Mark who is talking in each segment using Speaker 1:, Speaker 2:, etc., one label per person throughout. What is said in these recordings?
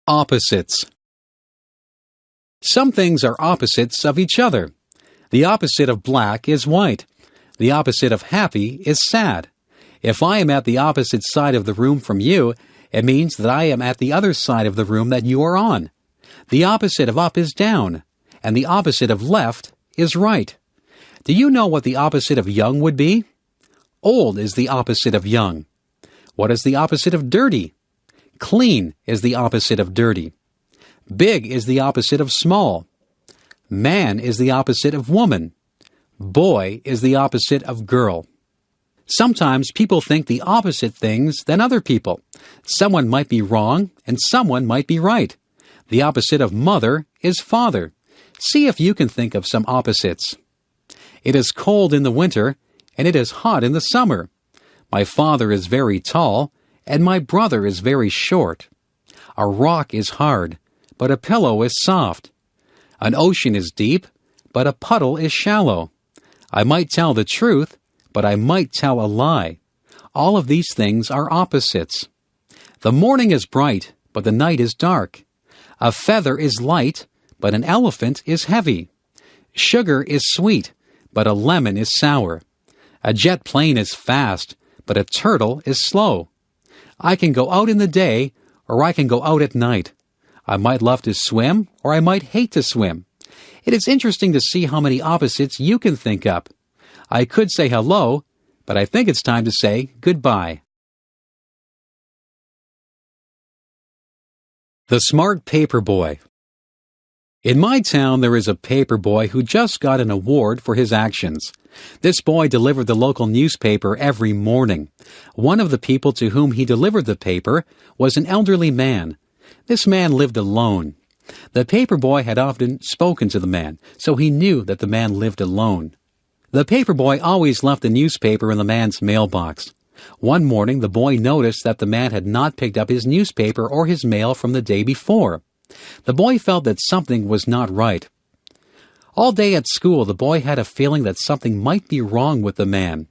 Speaker 1: Opposites. Some things are opposites of each other. The opposite of black is white. The opposite of happy is sad. If I am at the opposite side of the room from you, it means that I am at the other side of the room that you are on. The opposite of up is down, and the opposite of left is right. Do you know what the opposite of young would be? Old is the opposite of young. What is the opposite of dirty? Clean is the opposite of dirty. Big is the opposite of small. Man is the opposite of woman. Boy is the opposite of girl. Sometimes people think the opposite things than other people. Someone might be wrong and someone might be right. The opposite of mother is father. See if you can think of some opposites. It is cold in the winter and it is hot in the summer. My father is very tall and my brother is very short. A rock is hard, but a pillow is soft. An ocean is deep, but a puddle is shallow. I might tell the truth, but I might tell a lie. All of these things are opposites. The morning is bright, but the night is dark. A feather is light, but an elephant is heavy. Sugar is sweet, but a lemon is sour. A jet plane is fast, but a turtle is slow. I can go out in the day, or I can go out at night. I might love to swim, or I might hate to swim. It is interesting to see how many opposites you can think up. I could say hello, but I think it's time to say goodbye. The Smart Paper Boy. In my town, there is a paper boy who just got an award for his actions. This boy delivered the local newspaper every morning. One of the people to whom he delivered the paper was an elderly man. This man lived alone. The paper boy had often spoken to the man, so he knew that the man lived alone. The paper boy always left the newspaper in the man's mailbox. One morning, the boy noticed that the man had not picked up his newspaper or his mail from the day before. The boy felt that something was not right. All day at school, the boy had a feeling that something might be wrong with the man.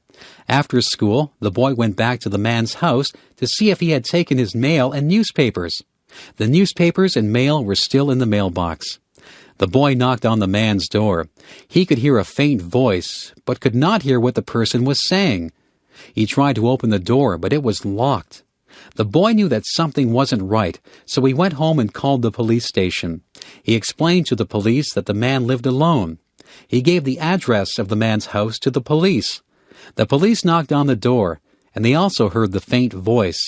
Speaker 1: After school, the boy went back to the man's house to see if he had taken his mail and newspapers. The newspapers and mail were still in the mailbox. The boy knocked on the man's door. He could hear a faint voice, but could not hear what the person was saying. He tried to open the door, but it was locked. The boy knew that something wasn't right, so he went home and called the police station. He explained to the police that the man lived alone. He gave the address of the man's house to the police. The police knocked on the door, and they also heard the faint voice.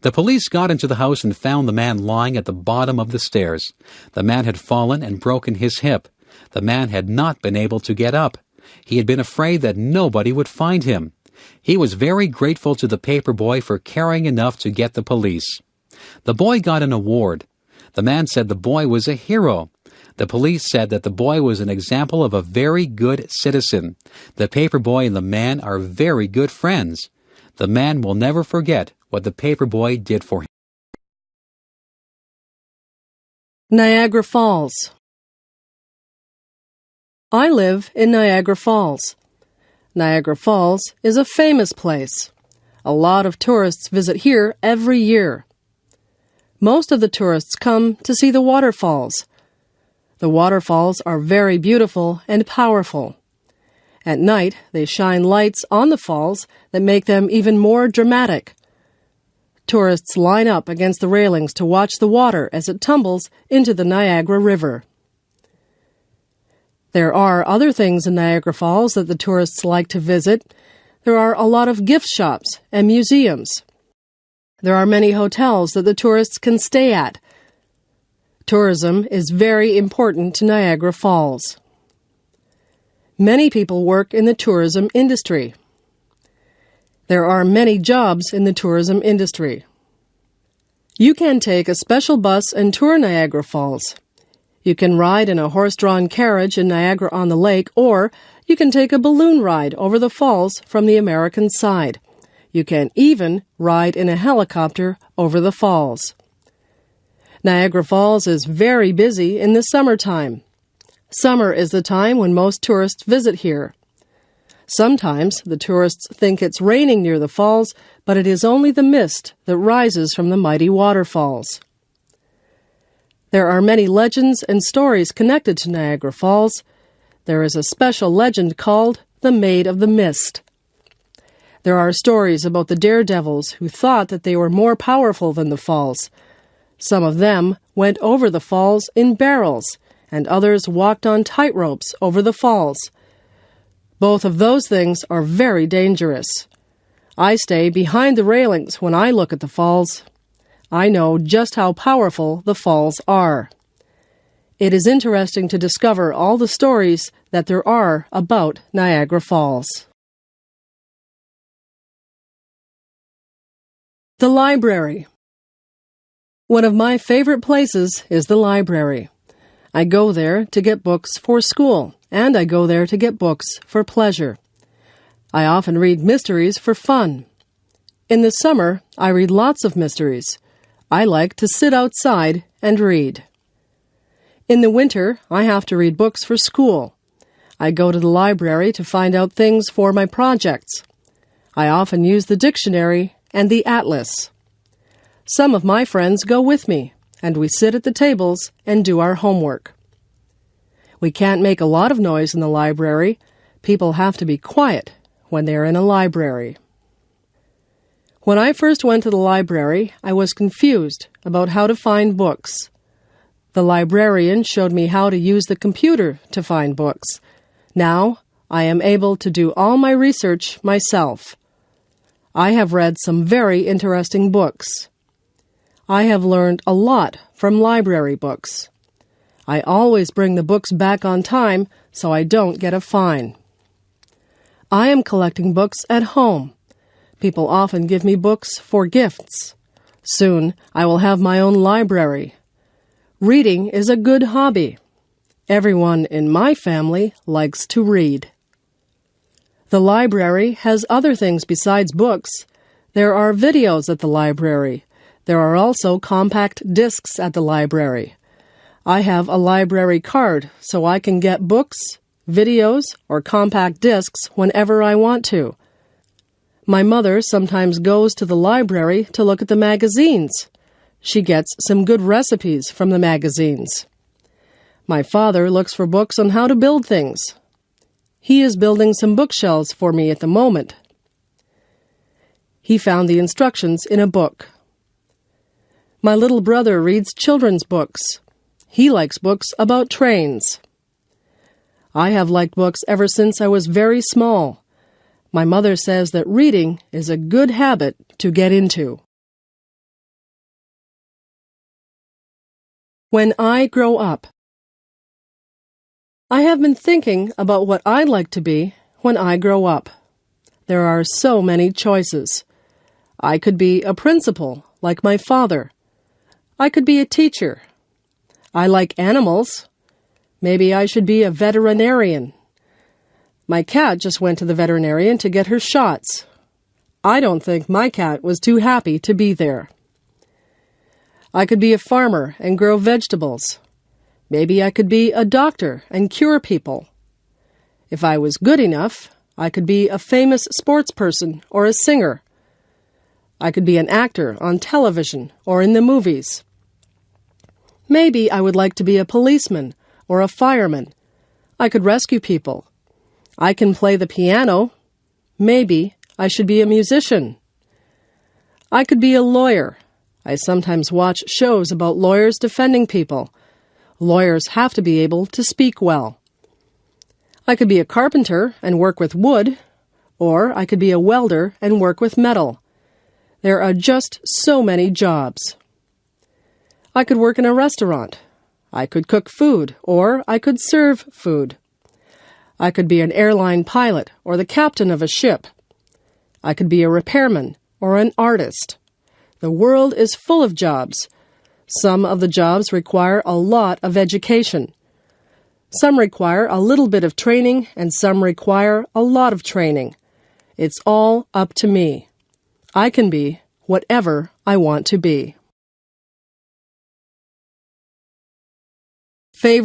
Speaker 1: The police got into the house and found the man lying at the bottom of the stairs. The man had fallen and broken his hip. The man had not been able to get up. He had been afraid that nobody would find him. He was very grateful to the paper boy for caring enough to get the police. The boy got an award. The man said the boy was a hero. The police said that the boy was an example of a very good citizen. The paper boy and the man are very good friends. The man will never forget what the paper boy did for him.
Speaker 2: Niagara Falls. I live in Niagara Falls. Niagara Falls is a famous place. A lot of tourists visit here every year. Most of the tourists come to see the waterfalls. The waterfalls are very beautiful and powerful. At night, they shine lights on the falls that make them even more dramatic. Tourists line up against the railings to watch the water as it tumbles into the Niagara River. There are other things in Niagara Falls that the tourists like to visit. There are a lot of gift shops and museums. There are many hotels that the tourists can stay at. Tourism is very important to Niagara Falls. Many people work in the tourism industry. There are many jobs in the tourism industry. You can take a special bus and tour Niagara Falls. You can ride in a horse-drawn carriage in Niagara-on-the-Lake, or you can take a balloon ride over the falls from the American side. You can even ride in a helicopter over the falls. Niagara Falls is very busy in the summertime. Summer is the time when most tourists visit here. Sometimes the tourists think it's raining near the falls, but it is only the mist that rises from the mighty waterfalls. There are many legends and stories connected to Niagara Falls. There is a special legend called the Maid of the Mist. There are stories about the daredevils who thought that they were more powerful than the falls. Some of them went over the falls in barrels, and others walked on tightropes over the falls. Both of those things are very dangerous. I stay behind the railings when I look at the falls. I know just how powerful the falls are. It is interesting to discover all the stories that there are about Niagara Falls. The library. One of my favorite places is the library. I go there to get books for school, and I go there to get books for pleasure. I often read mysteries for fun. In the summer, I read lots of mysteries. I like to sit outside and read. In the winter, I have to read books for school. I go to the library to find out things for my projects. I often use the dictionary and the atlas. Some of my friends go with me, and we sit at the tables and do our homework. We can't make a lot of noise in the library. People have to be quiet when they're in a library. When I first went to the library, I was confused about how to find books. The librarian showed me how to use the computer to find books. Now, I am able to do all my research myself. I have read some very interesting books. I have learned a lot from library books. I always bring the books back on time so I don't get a fine. I am collecting books at home. People often give me books for gifts. Soon, I will have my own library. Reading is a good hobby. Everyone in my family likes to read. The library has other things besides books. There are videos at the library. There are also compact discs at the library. I have a library card so I can get books, videos, or compact discs whenever I want to. My mother sometimes goes to the library to look at the magazines. She gets some good recipes from the magazines. My father looks for books on how to build things. He is building some bookshelves for me at the moment. He found the instructions in a book. My little brother reads children's books. He likes books about trains. I have liked books ever since I was very small. My mother says that reading is a good habit to get into. When I grow up. I have been thinking about what I'd like to be when I grow up. There are so many choices. I could be a principal, like my father. I could be a teacher. I like animals. Maybe I should be a veterinarian. My cat just went to the veterinarian to get her shots. I don't think my cat was too happy to be there. I could be a farmer and grow vegetables. Maybe I could be a doctor and cure people. If I was good enough, I could be a famous sports person or a singer. I could be an actor on television or in the movies. Maybe I would like to be a policeman or a fireman. I could rescue people. I can play the piano. Maybe I should be a musician. I could be a lawyer. I sometimes watch shows about lawyers defending people. Lawyers have to be able to speak well. I could be a carpenter and work with wood, or I could be a welder and work with metal. There are just so many jobs. I could work in a restaurant. I could cook food, or I could serve food. I could be an airline pilot or the captain of a ship. I could be a repairman or an artist. The world is full of jobs. Some of the jobs require a lot of education. Some require a little bit of training, and some require a lot of training. It's all up to me. I can be whatever I want to be. Favorite